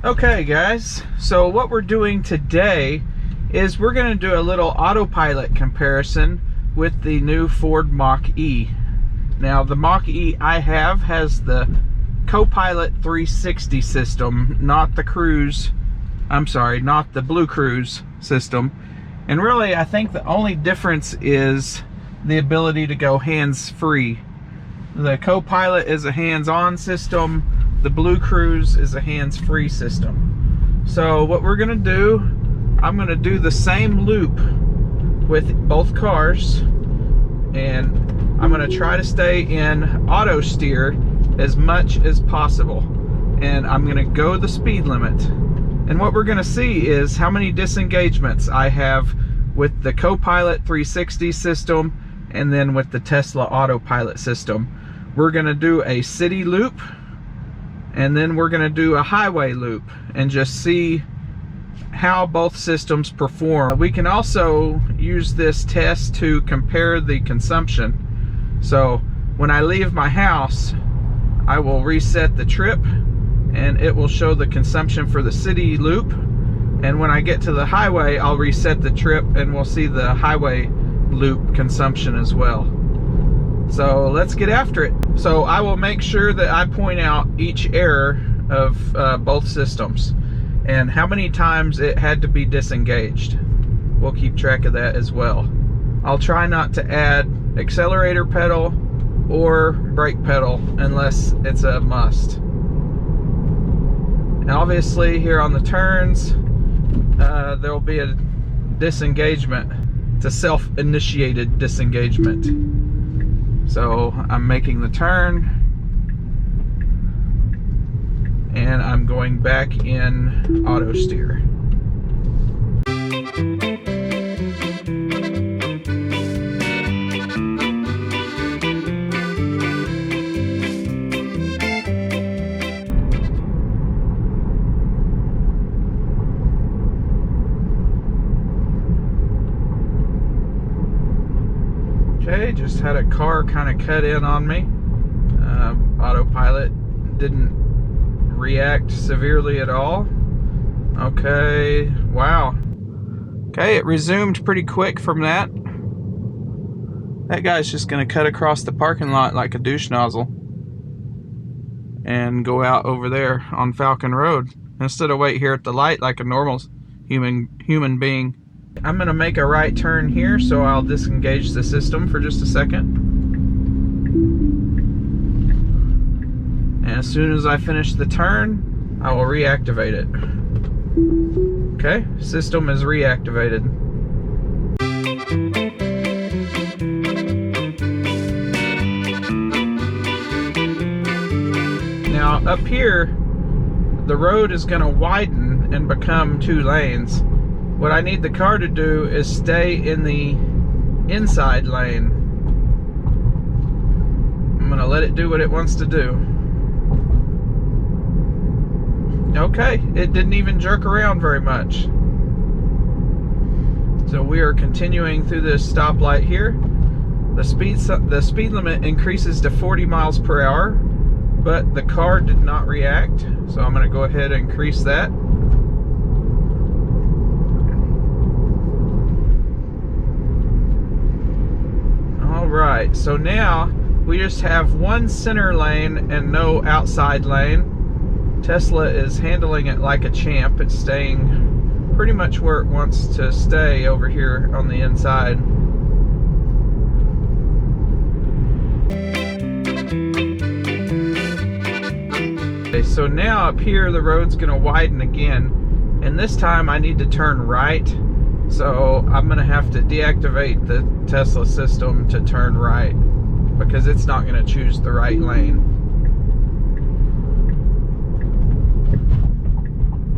Okay guys, so what we're doing today is we're going to do a little autopilot comparison with the new Ford Mach-e. Now the Mach-e I have has the Copilot 360 system, not the Blue Cruise system. And really I think the only difference is the ability to go hands-free. The Copilot is a hands-on system. The Blue Cruise is a hands-free system. So what we're gonna do, I'm gonna do the same loop with both cars, and I'm gonna try to stay in auto steer as much as possible. And I'm gonna go the speed limit. And what we're gonna see is how many disengagements I have with the Copilot 360 system and then with the Tesla Autopilot system. We're gonna do a city loop, and then we're going to do a highway loop and just see how both systems perform. We can also use this test to compare the consumption. So when I leave my house, I will reset the trip and it will show the consumption for the city loop. And when I get to the highway, I'll reset the trip and we'll see the highway loop consumption as well. So let's get after it. So I will make sure that I point out each error of both systems and how many times it had to be disengaged. We'll keep track of that as well. I'll try not to add accelerator pedal or brake pedal unless it's a must. And obviously here on the turns, there will be a disengagement. It's a self-initiated disengagement. So I'm making the turn and I'm going back in auto steer. Okay, just had a car kind of cut in on me. Autopilot didn't react severely at all. Okay, wow. Okay, it resumed pretty quick from that. That guy's just gonna cut across the parking lot like a douche nozzle and go out over there on Falcon Road instead of wait here at the light like a normal human being. I'm gonna make a right turn here, so I'll disengage the system for just a second. And as soon as I finish the turn, I will reactivate it. Okay, system is reactivated. Now up here, the road is gonna widen and become 2 lanes. What I need the car to do is stay in the inside lane. I'm gonna let it do what it wants to do. Okay, it didn't even jerk around very much. So we are continuing through this stoplight here. The speed limit increases to 40 miles per hour, but the car did not react. So I'm gonna go ahead and increase that. Right, so now we just have one center lane and no outside lane. Tesla is handling it like a champ. It's staying pretty much where it wants to stay over here on the inside. Okay, so now up here the road's gonna widen again, and this time I need to turn right. So I'm gonna have to deactivate the Tesla system to turn right because it's not gonna choose the right lane.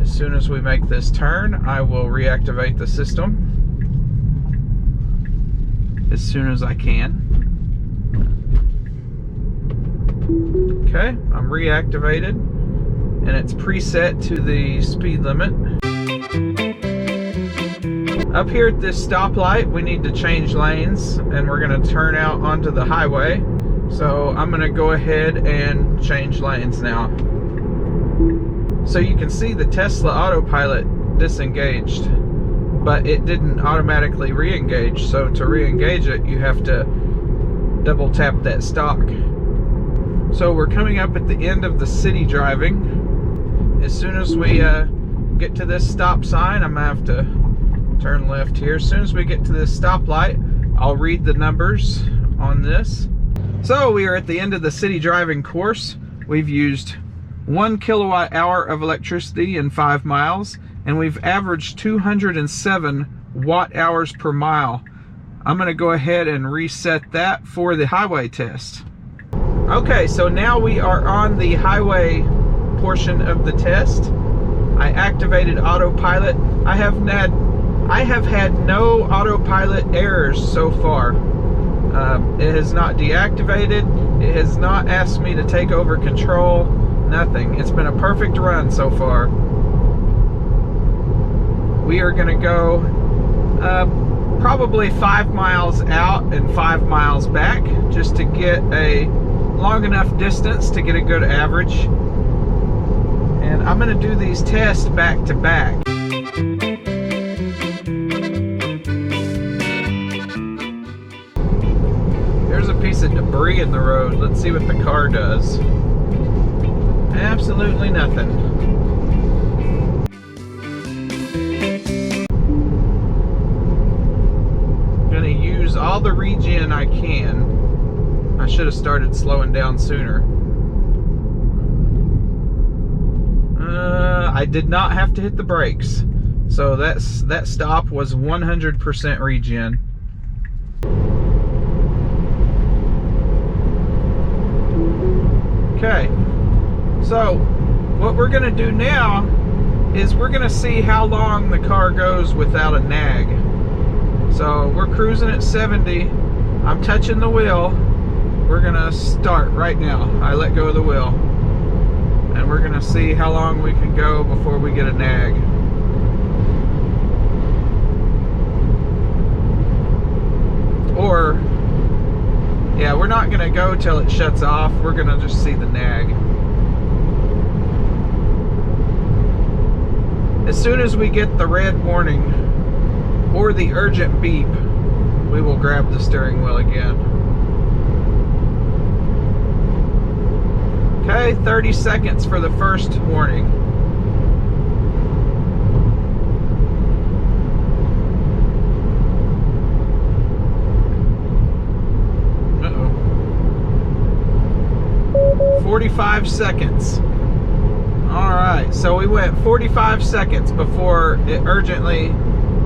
As soon as we make this turn, I will reactivate the system as soon as I can. Okay, I'm reactivated and it's preset to the speed limit. Up here at this stoplight, we need to change lanes and we're gonna turn out onto the highway. So I'm gonna go ahead and change lanes now. So you can see the Tesla Autopilot disengaged, but it didn't automatically re-engage. So to re-engage it, you have to double tap that stalk. So we're coming up at the end of the city driving. As soon as we get to this stop sign, I'm gonna have to turn left here. As soon as we get to this stoplight, I'll read the numbers on this. So we are at the end of the city driving course. We've used 1 kilowatt hour of electricity in 5 miles, and we've averaged 207 watt hours per mile. I'm gonna go ahead and reset that for the highway test. Okay, so now we are on the highway portion of the test. I activated autopilot. I have had no autopilot errors so far. It has not deactivated. It has not asked me to take over control. Nothing. It's been a perfect run so far. We are going to go probably 5 miles out and 5 miles back, just to get a long enough distance to get a good average. And I'm going to do these tests back to back. There's a piece of debris in the road. Let's see what the car does. Absolutely nothing. Gonna use all the regen I can. I should have started slowing down sooner. I did not have to hit the brakes, so that stop was 100% regen. Okay, so what we're gonna do now is we're gonna see how long the car goes without a nag. So we're cruising at 70. I'm touching the wheel. We're gonna start right now. I let go of the wheel, and we're gonna see how long we can go before we get a nag. Or, yeah, we're not gonna go till it shuts off. We're gonna just see the nag. As soon as we get the red warning or the urgent beep, we will grab the steering wheel again. Okay, 30 seconds for the first warning. Uh-oh. 45 seconds. Alright, so we went 45 seconds before it urgently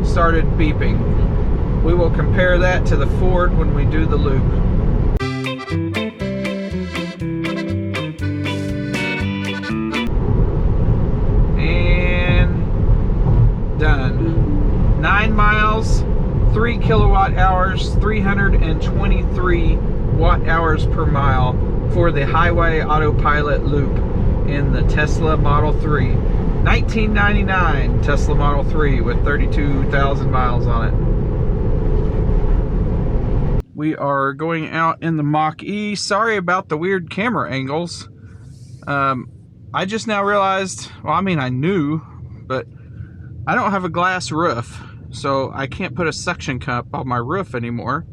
started beeping. We will compare that to the Ford when we do the loop. Done. 9 miles, 3 kilowatt hours, 323 watt hours per mile for the highway autopilot loop in the Tesla Model 3. 1999 Tesla Model 3 with 32,000 miles on it. We are going out in the Mach-e. Sorry about the weird camera angles. I just now realized, well, I mean, I knew, but I don't have a glass roof, so I can't put a suction cup on my roof anymore.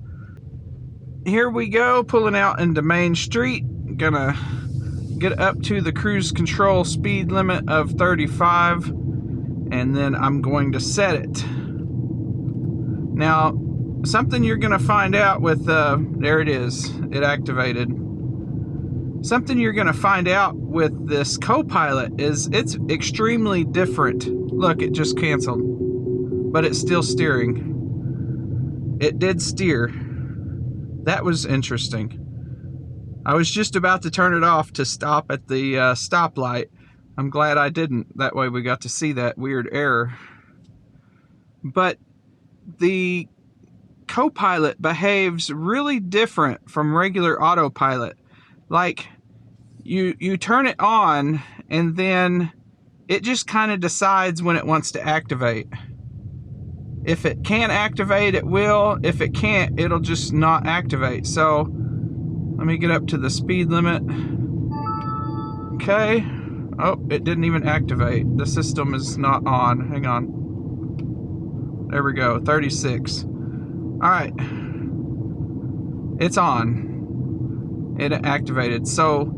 Here we go, pulling out into Main Street. Gonna get up to the cruise control speed limit of 35, and then I'm going to set it. Now, something you're gonna find out with, there it is, it activated. Something you're gonna find out with this Copilot is it's extremely different. Look, it just canceled, but it's still steering. It did steer. That was interesting. I was just about to turn it off to stop at the stoplight. I'm glad I didn't. That way we got to see that weird error. But the Copilot behaves really different from regular autopilot. Like, you turn it on, and then it just kind of decides when it wants to activate. If it can activate, it will. If it can't, it'll just not activate. So let me get up to the speed limit. Okay, Oh, it didn't even activate. The system is not on. Hang on. There we go, 36. All right, it's on. It activated. So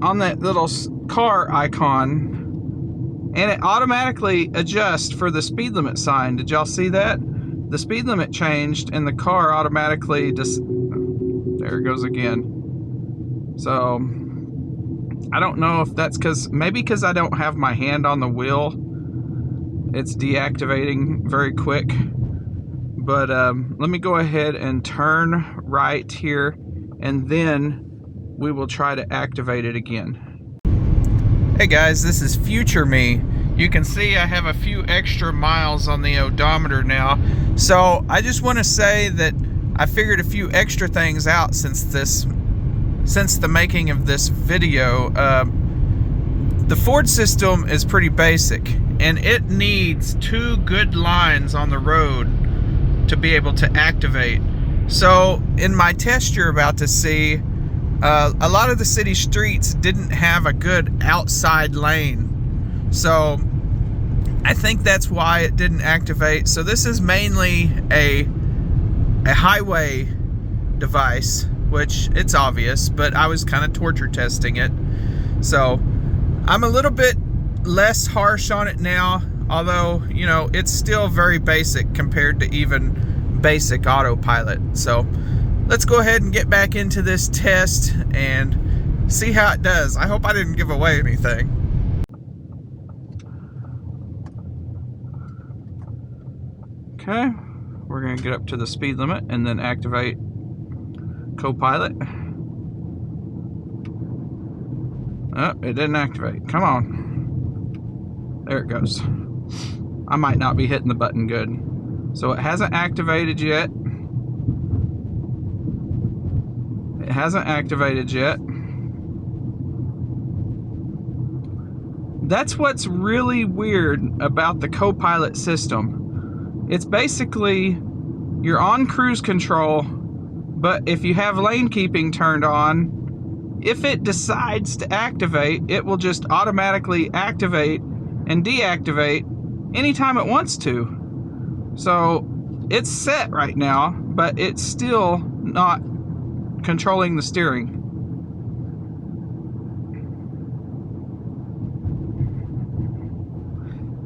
on that little car icon, and it automatically adjusts for the speed limit sign. Did y'all see that? The speed limit changed and the car automatically just, there it goes again. So I don't know if that's maybe because I don't have my hand on the wheel, it's deactivating very quick. But let me go ahead and turn right here, and then we will try to activate it again. Hey guys, this is future me. You can see I have a few extra miles on the odometer now. So I just want to say that I figured a few extra things out since the making of this video. The Ford system is pretty basic, and it needs 2 good lines on the road to be able to activate. So in my test you're about to see, a lot of the city streets didn't have a good outside lane. So I think that's why it didn't activate. So this is mainly a highway device, which it's obvious, but I was kind of torture testing it. So I'm a little bit less harsh on it now, although, you know, it's still very basic compared to even basic Autopilot. So let's go ahead and get back into this test and see how it does. I hope I didn't give away anything. Okay, we're going to get up to the speed limit and then activate Copilot. Oh, it didn't activate. Come on. There it goes. I might not be hitting the button good. So it hasn't activated yet. It hasn't activated yet. That's what's really weird about the Copilot system. It's basically, you're on cruise control, but if you have lane keeping turned on, if it decides to activate, it will just automatically activate and deactivate anytime it wants to. So it's set right now, but it's still not controlling the steering.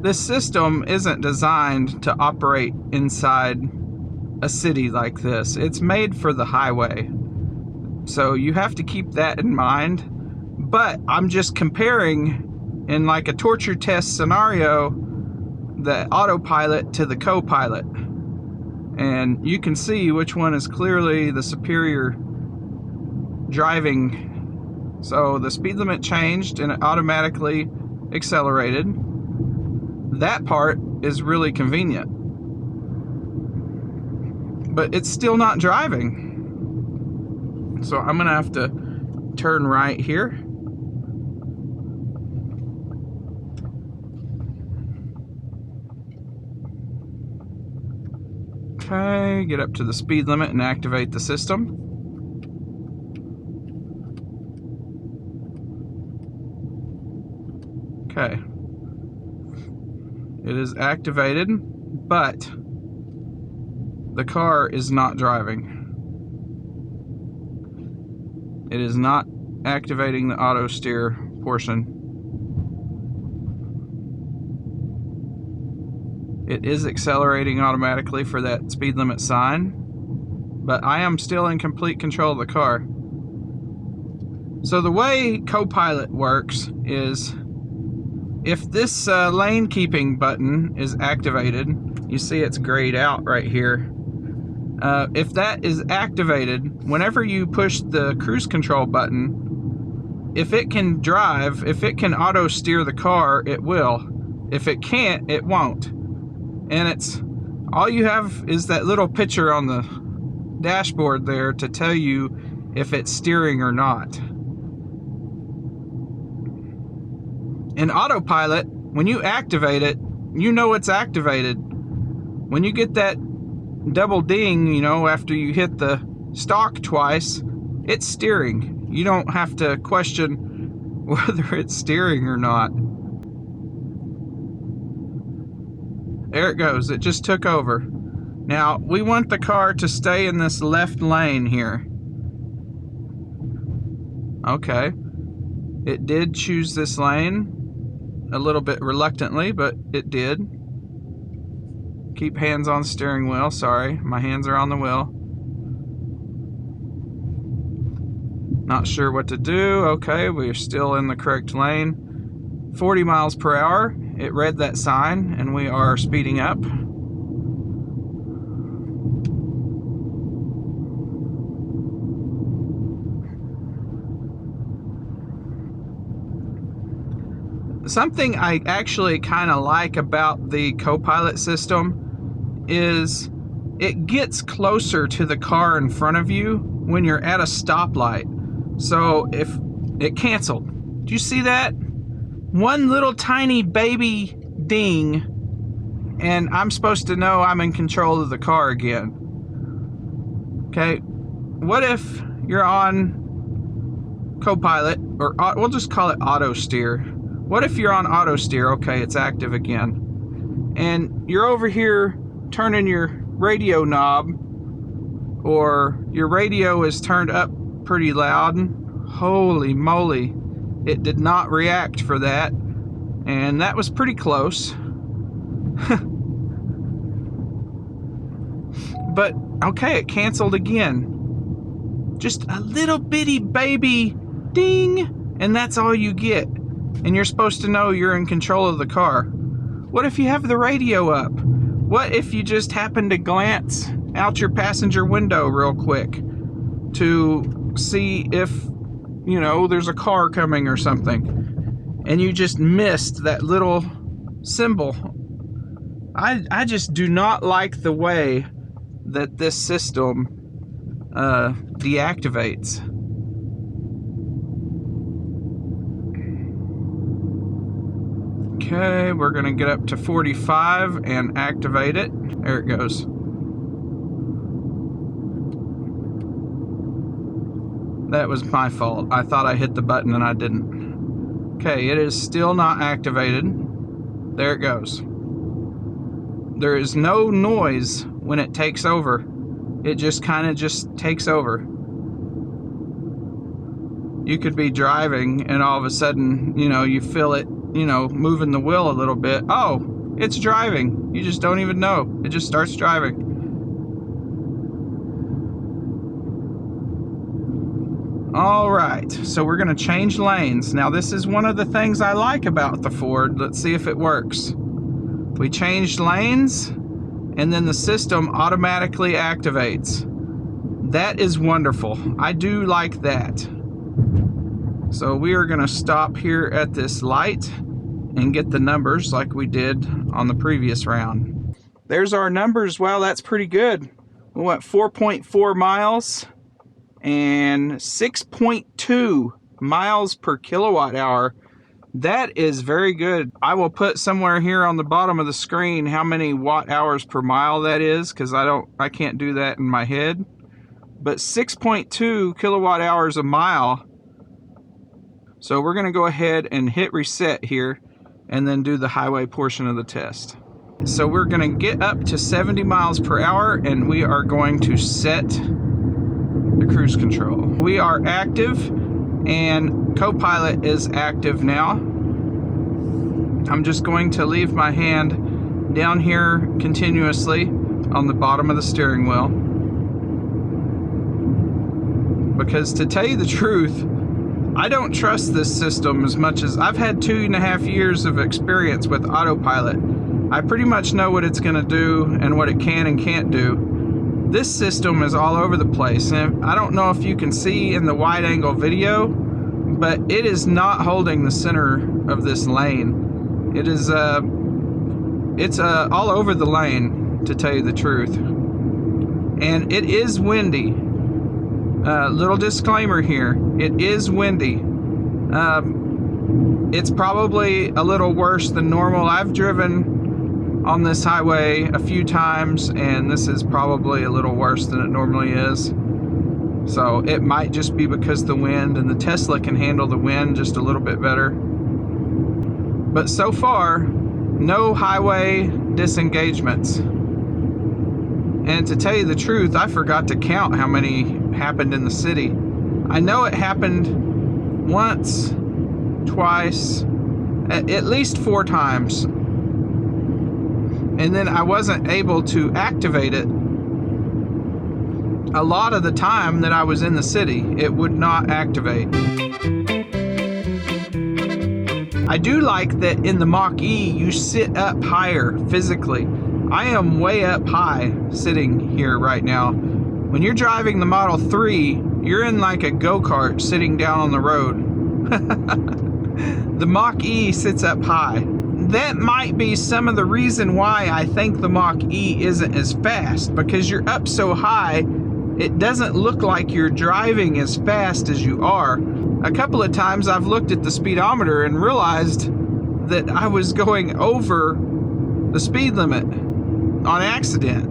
This system isn't designed to operate inside a city like this. It's made for the highway. So you have to keep that in mind. But I'm just comparing, in like a torture test scenario, the Autopilot to the Copilot. And you can see which one is clearly the superior driving. So the speed limit changed and it automatically accelerated. That part is really convenient, but it's still not driving. So I'm gonna have to turn right here. Okay, get up to the speed limit and activate the system. Okay. It is activated, but the car is not driving. It is not activating the auto steer portion. It is accelerating automatically for that speed limit sign, but I am still in complete control of the car. So the way Copilot works is, if this lane keeping button is activated, you see it's grayed out right here. If that is activated, whenever you push the cruise control button, if it can drive, if it can auto steer the car, it will. If it can't, it won't. And it's, all you have is that little picture on the dashboard there to tell you if it's steering or not. In Autopilot, when you activate it, you know it's activated. When you get that double ding, you know, after you hit the stalk twice, it's steering. You don't have to question, whether it's steering or not. There it goes. It just took over. Now, we want the car to stay in this left lane here. Okay. It did choose this lane. A little bit reluctantly, but it did. Keep hands on steering wheel. Sorry, my hands are on the wheel. Not sure what to do. Okay, we're still in the correct lane. 40 miles per hour. It read that sign, and we are speeding up. Something I actually kind of like about the Copilot system is it gets closer to the car in front of you when you're at a stoplight. So if it canceled, do you see that? One little tiny baby ding, and I'm supposed to know I'm in control of the car again. Okay, what if you're on Copilot, or we'll just call it auto steer. What if you're on auto steer? Okay, it's active again. And you're over here turning your radio knob, or your radio is turned up pretty loud. Holy moly, it did not react for that. And that was pretty close. But, okay, it canceled again. Just a little bitty baby ding, and that's all you get. And you're supposed to know you're in control of the car. What if you have the radio up? What if you just happen to glance out your passenger window real quick to see if, you know, there's a car coming or something, and you just missed that little symbol? I just do not like the way that this system deactivates. Okay, we're gonna get up to 45 and activate it. There it goes. That was my fault. I thought I hit the button and I didn't. Okay, it is still not activated. There it goes. There is no noise when it takes over. It just kind of just takes over. You could be driving and all of a sudden, you know, you feel it, you know, moving the wheel a little bit. Oh, it's driving. You just don't even know. It just starts driving. All right, so we're gonna change lanes. Now this is one of the things I like about the Ford. Let's see if it works. We changed lanes, and then the system automatically activates. That is wonderful. I do like that. So we are gonna stop here at this light and get the numbers like we did on the previous round. There's our numbers. Well, that's pretty good. We went 4.4 miles and 6.2 miles per kilowatt hour. That is very good. I will put somewhere here on the bottom of the screen how many watt hours per mile that is, because I can't do that in my head. But 6.2 kilowatt hours a mile. So we're going to go ahead and hit reset here and then do the highway portion of the test. So we're going to get up to 70 miles per hour and we are going to set the cruise control. We are active and Copilot is active now. I'm just going to leave my hand down here continuously on the bottom of the steering wheel, because to tell you the truth, I don't trust this system as much as I've had 2.5 years of experience with Autopilot. I pretty much know what it's going to do and what it can and can't do. This system is all over the place, and I don't know if you can see in the wide angle video, but it is not holding the center of this lane. It is it's all over the lane, to tell you the truth, and it is windy. Little disclaimer here, it is windy. It's probably a little worse than normal. I've driven on this highway a few times and this is probably a little worse than it normally is. So it might just be because the wind, and the Tesla can handle the wind just a little bit better. But so far, no highway disengagements. And to tell you the truth, I forgot to count how many happened in the city. I know it happened once, twice, at least 4 times. And then I wasn't able to activate it. A lot of the time that I was in the city, it would not activate. I do like that in the Mach-E, you sit up higher physically. I am way up high sitting here right now. When you're driving the Model 3, you're in like a go-kart sitting down on the road. The Mach-E sits up high. That might be some of the reason why I think the Mach-E isn't as fast, because you're up so high, it doesn't look like you're driving as fast as you are. A couple of times I've looked at the speedometer and realized that I was going over the speed limit on accident.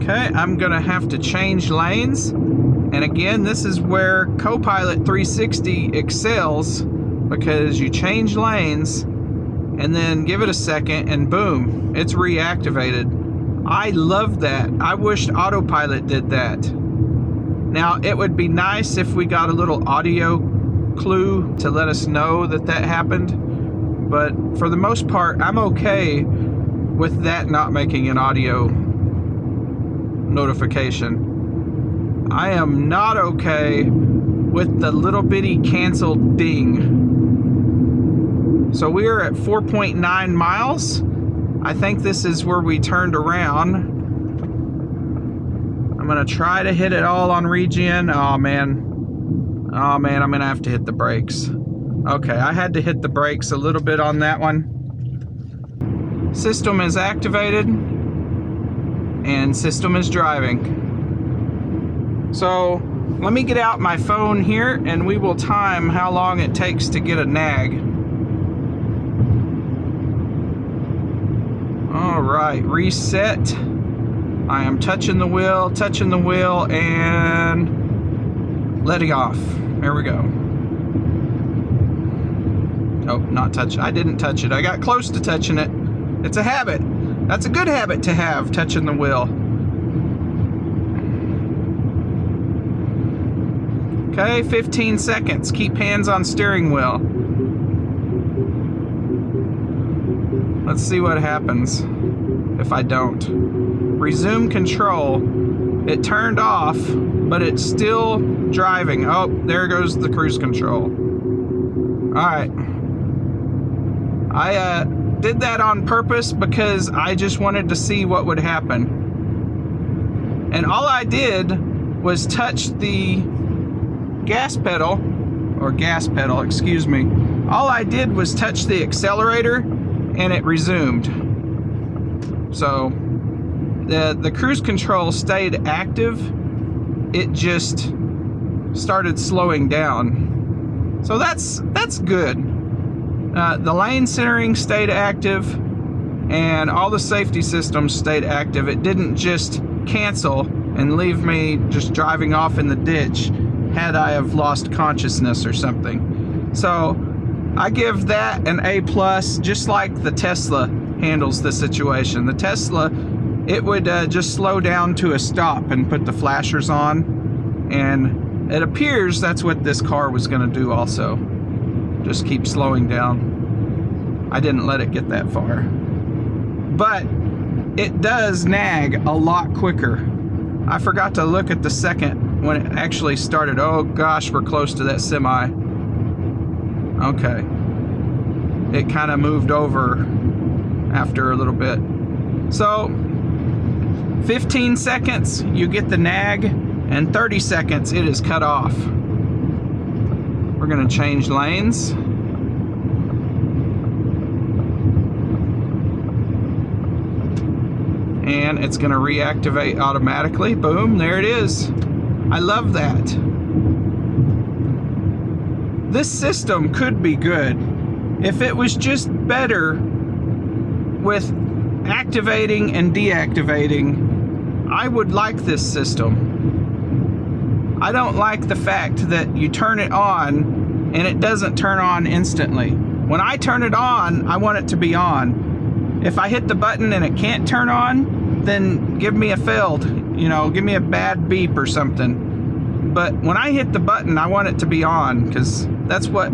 Okay, I'm gonna have to change lanes. And again, this is where Copilot 360 excels, because you change lanes and then give it a second and boom, it's reactivated. I love that. I wished Autopilot did that. Now, it would be nice if we got a little audio clue to let us know that that happened, but for the most part, I'm okay with that not making an audio notification. I am not okay with the little bitty canceled ding. So we are at 4.9 miles. I think this is where we turned around. I'm gonna try to hit it all on regen. Oh man, I'm gonna have to hit the brakes. Okay, I had to hit the brakes a little bit on that one. System is activated and system is driving. So let me get out my phone here and we will time how long it takes to get a nag. All right, reset. I am touching the wheel, and letting off. There we go. Oh, not touch. I didn't touch it. I got close to touching it. It's a habit. That's a good habit to have, touching the wheel. Okay, 15 seconds. Keep hands on steering wheel. Let's see what happens if I don't. Resume control. It turned off, but it's still driving. Oh, there goes the cruise control. All right. I did that on purpose because I just wanted to see what would happen. And all I did was touch the gas pedal, excuse me. All I did was touch the accelerator and it resumed. So the cruise control stayed active. It just started slowing down. So that's good. The lane centering stayed active and all the safety systems stayed active. It didn't just cancel and leave me just driving off in the ditch had I have lost consciousness or something. So I give that an A+, just like the Tesla handles the situation. The Tesla, it would just slow down to a stop and put the flashers on, and it appears that's what this car was going to do also. Just keep slowing down. I didn't let it get that far. But it does nag a lot quicker. I forgot to look at the second when it actually started. Oh gosh, we're close to that semi. Okay. It kind of moved over after a little bit. So 15 seconds you get the nag, and 30 seconds it is cut off. We're going to change lanes. And it's going to reactivate automatically. Boom, there it is. I love that. This system could be good if it was just better with activating and deactivating. I would like this system. I don't like the fact that you turn it on and it doesn't turn on instantly. When I turn it on, I want it to be on. If I hit the button and it can't turn on, then give me a failed, you know, give me a bad beep or something. But when I hit the button, I want it to be on, because that's what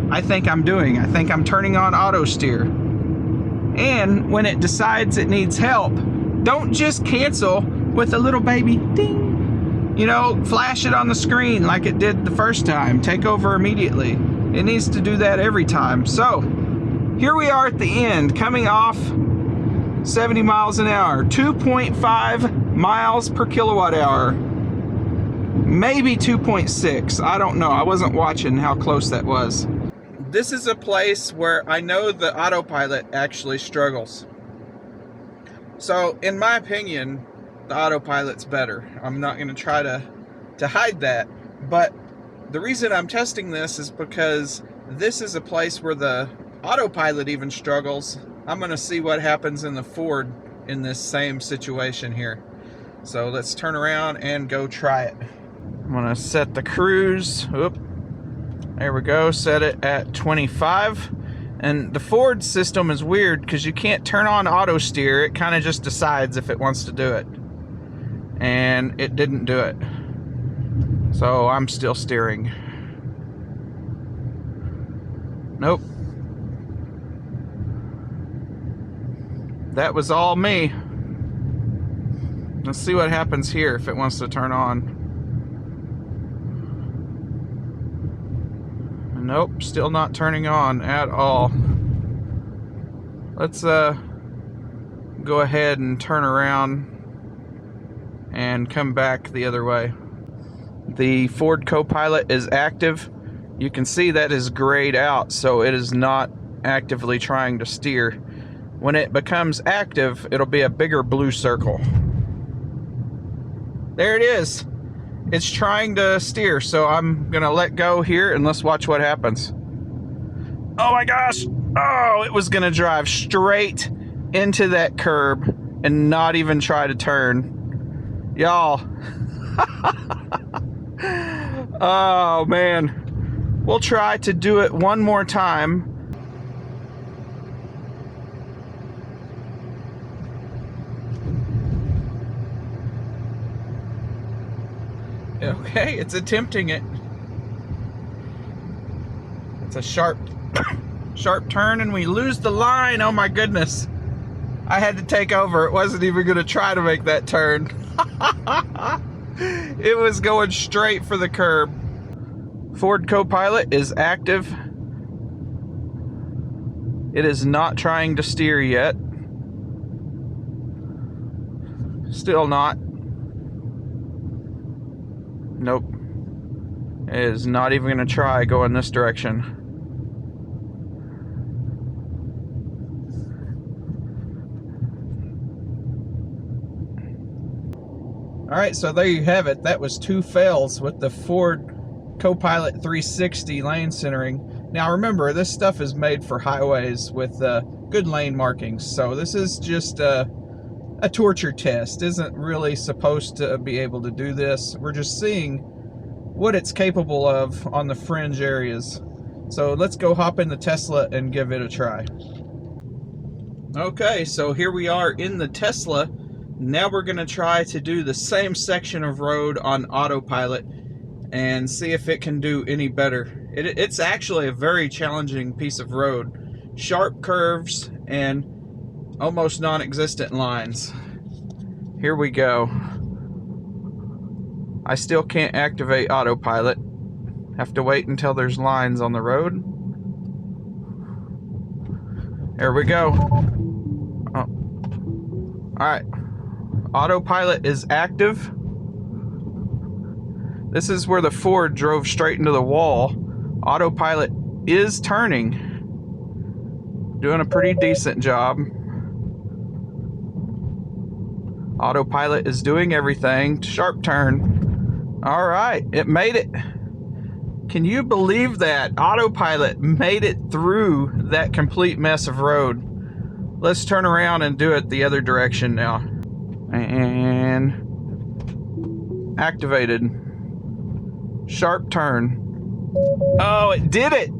I think I'm doing. I think I'm turning on auto steer. And when it decides it needs help, don't just cancel with a little baby ding. You know, flash it on the screen like it did the first time. Take over immediately. It needs to do that every time. So, here we are at the end, coming off 70 miles an hour, 2.5 miles per kilowatt hour. Maybe 2.6, I don't know. I wasn't watching how close that was. This is a place where I know the autopilot actually struggles. So, in my opinion, the autopilot's better. I'm not going to try to hide that. But the reason I'm testing this is because this is a place where the autopilot even struggles. I'm going to see what happens in the Ford in this same situation here. So let's turn around and go try it. I'm going to set the cruise. Oop. There we go. Set it at 25. And the Ford system is weird because you can't turn on auto steer. It kind of just decides if it wants to do it. And it didn't do it. So I'm still steering. Nope. That was all me. Let's see what happens here if it wants to turn on. Nope, still not turning on at all. Let's go ahead and turn around and come back the other way. The Ford Copilot is active. You can see that is grayed out, so it is not actively trying to steer. When it becomes active, it'll be a bigger blue circle. There it is. It's trying to steer, so I'm gonna let go here and let's watch what happens. Oh my gosh! Oh, it was gonna drive straight into that curb and not even try to turn. Y'all. Oh man. We'll try to do it one more time. Okay, it's attempting it. It's a sharp turn and we lose the line. Oh my goodness. I had to take over. It wasn't even going to try to make that turn. It was going straight for the curb. Ford Copilot is active. It is not trying to steer yet. Still not. Nope. It is not even going to try going this direction. Alright, so there you have it. That was 2 fails with the Ford Copilot 360 lane centering. Now remember, this stuff is made for highways with good lane markings. So this is just a torture test. Isn't really supposed to be able to do this. We're just seeing what it's capable of on the fringe areas. So let's go hop in the Tesla and give it a try. Okay, so here we are in the Tesla. Now we're going to try to do the same section of road on autopilot and see if it can do any better. It's actually a very challenging piece of road. Sharp curves and almost non-existent lines. Here we go. I still can't activate autopilot. Have to wait until there's lines on the road. There we go. Oh. Alright. Autopilot is active. This is where the Ford drove straight into the wall. Autopilot is turning. Doing a pretty decent job. Autopilot is doing everything. Sharp turn. Alright, it made it. Can you believe that? Autopilot made it through that complete mess of road. Let's turn around and do it the other direction now. And activated. Sharp turn. Oh, it did it.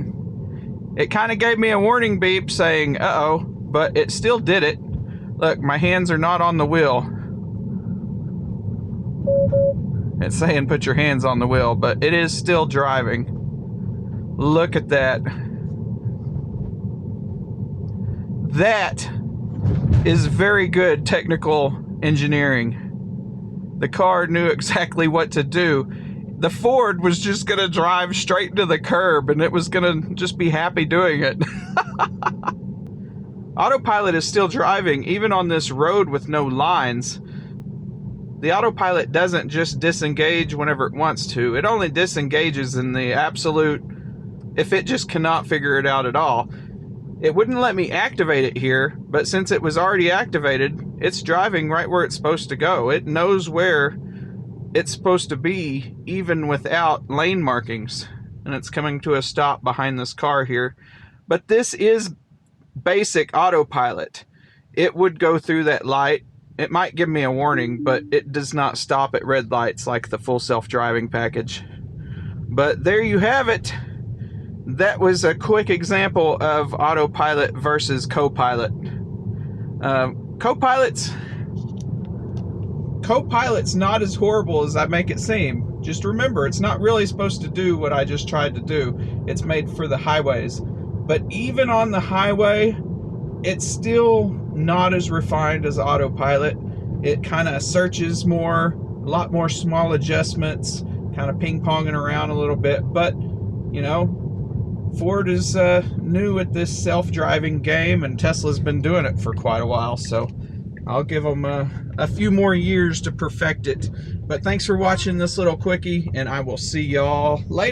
It kind of gave me a warning beep saying, uh-oh, but it still did it. Look, my hands are not on the wheel. It's saying put your hands on the wheel, but it is still driving. Look at that. That is very good technical engineering. The car knew exactly what to do. The Ford was just gonna drive straight into the curb and it was gonna just be happy doing it. Autopilot is still driving even on this road with no lines. The Autopilot doesn't just disengage whenever it wants to. It only disengages in the absolute, if it just cannot figure it out at all. It wouldn't let me activate it here, but since it was already activated, it's driving right where it's supposed to go. It knows where it's supposed to be even without lane markings, and it's coming to a stop behind this car here. But this is basic Autopilot. It would go through that light. It might give me a warning, but it does not stop at red lights like the full self-driving package. But there you have it. That was a quick example of Autopilot versus Copilot. Copilot's not as horrible as I make it seem. Just remember, it's not really supposed to do what I just tried to do. It's made for the highways. But even on the highway, it's still not as refined as Autopilot. It kind of searches more, a lot more small adjustments, kind of ping-ponging around a little bit. But, you know, Ford is new at this self-driving game, and Tesla's been doing it for quite a while, so I'll give them a few more years to perfect it. But thanks for watching this little quickie, and I will see y'all later.